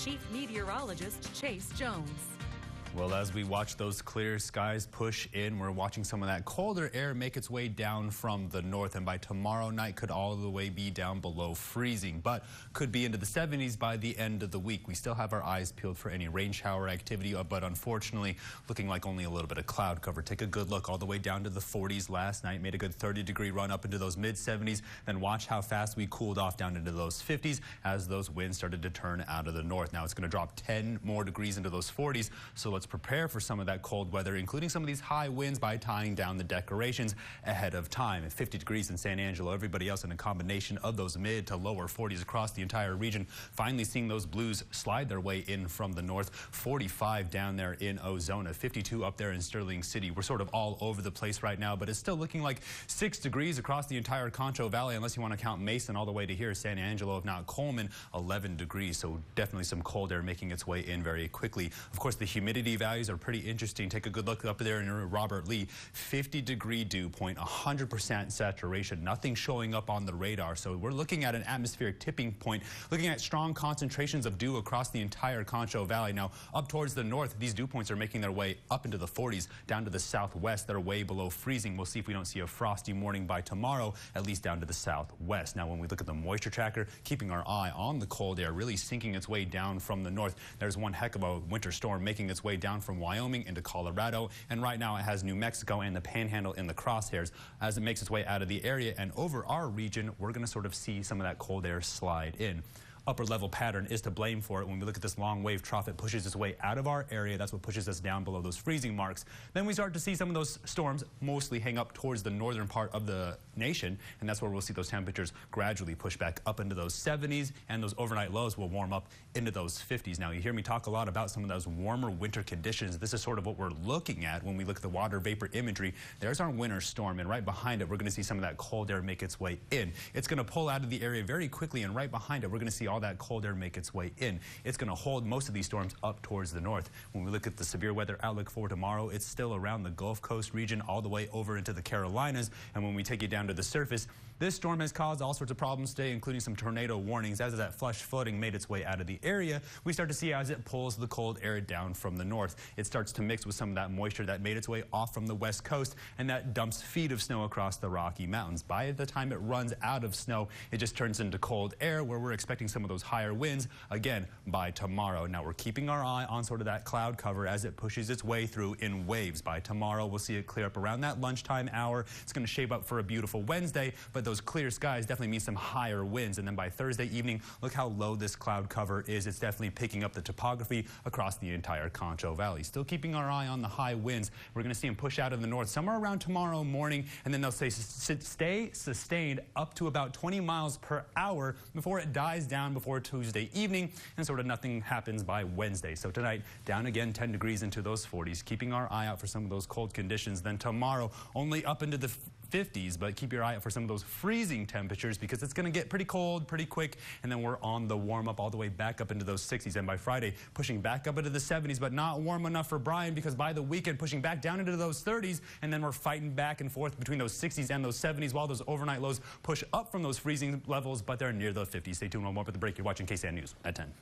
Chief Meteorologist Chase Jones. Well, as we watch those clear skies push in, we're watching some of that colder air make its way down from the north, and by tomorrow night could all the way be down below freezing, but could be into the 70s by the end of the week. We still have our eyes peeled for any rain shower activity, but unfortunately looking like only a little bit of cloud cover. Take a good look all the way down to the 40s last night, made a good 30-degree run up into those mid-70s, then watch how fast we cooled off down into those 50s as those winds started to turn out of the north. Now it's going to drop 10 more degrees into those 40s, so let's prepare for some of that cold weather, including some of these high winds, by tying down the decorations ahead of time. At 50 degrees in San Angelo, everybody else in a combination of those mid to lower 40s across the entire region. Finally seeing those blues slide their way in from the north. 45 down there in Ozona, 52 up there in Sterling City. We're sort of all over the place right now, but it's still looking like 6 degrees across the entire Concho Valley, unless you want to count Mason all the way to here, San Angelo, if not Coleman, 11 degrees. So definitely some cold air making its way in very quickly. Of course, the humidity values are pretty interesting. Take a good look up there in Robert Lee. 50-degree dew point, 100% saturation, nothing showing up on the radar. So we're looking at an atmospheric tipping point, looking at strong concentrations of dew across the entire Concho Valley. Now, up towards the north, these dew points are making their way up into the 40s. Down to the southwest, they're way below freezing. We'll see if we don't see a frosty morning by tomorrow, at least down to the southwest. Now, when we look at the moisture tracker, keeping our eye on the cold air, really sinking its way down from the north. There's one heck of a winter storm making its way down from Wyoming into Colorado, and right now it has New Mexico and the Panhandle in the crosshairs. As it makes its way out of the area and over our region, we're going to sort of see some of that cold air slide in. Upper level pattern is to blame for it. When we look at this long wave trough, it pushes its way out of our area. That's what pushes us down below those freezing marks. Then we start to see some of those storms mostly hang up towards the northern part of the nation, and that's where we'll see those temperatures gradually push back up into those 70s, and those overnight lows will warm up into those 50s. Now, you hear me talk a lot about some of those warmer winter conditions. This is sort of what we're looking at when we look at the water vapor imagery. There's our winter storm, and right behind it, we're going to see some of that cold air make its way in. It's going to pull out of the area very quickly, and right behind it, we're going to see all that cold air make its way in. It's going to hold most of these storms up towards the north. When we look at the severe weather outlook for tomorrow, it's still around the Gulf Coast region all the way over into the Carolinas. And when we take it down to the surface, this storm has caused all sorts of problems today, including some tornado warnings. As that flush flooding made its way out of the area, we start to see as it pulls the cold air down from the north, it starts to mix with some of that moisture that made its way off from the west coast, and that dumps feet of snow across the Rocky Mountains. By the time it runs out of snow, it just turns into cold air, where we're expecting some of those higher winds again by tomorrow. Now, we're keeping our eye on sort of that cloud cover as it pushes its way through in waves. By tomorrow, we'll see it clear up around that lunchtime hour. It's going to shape up for a beautiful Wednesday, but those clear skies definitely mean some higher winds. And then by Thursday evening, look how low this cloud cover is. It's definitely picking up the topography across the entire Concho Valley. Still keeping our eye on the high winds. We're going to see them push out of the north somewhere around tomorrow morning, and then they'll stay sustained up to about 20 miles per hour before it dies down before Tuesday evening, and sort of nothing happens by Wednesday. So tonight, down again 10 degrees into those 40s, keeping our eye out for some of those cold conditions. Then tomorrow, only up into the 50s, but keep your eye out for some of those freezing temperatures, because it's going to get pretty cold pretty quick, and then we're on the warm up all the way back up into those 60s, and by Friday pushing back up into the 70s, but not warm enough for Brian, because by the weekend pushing back down into those 30s, and then we're fighting back and forth between those 60s and those 70s, while those overnight lows push up from those freezing levels, but they're near the 50s. Stay tuned, one more for the break. You're watching KSAN News at 10.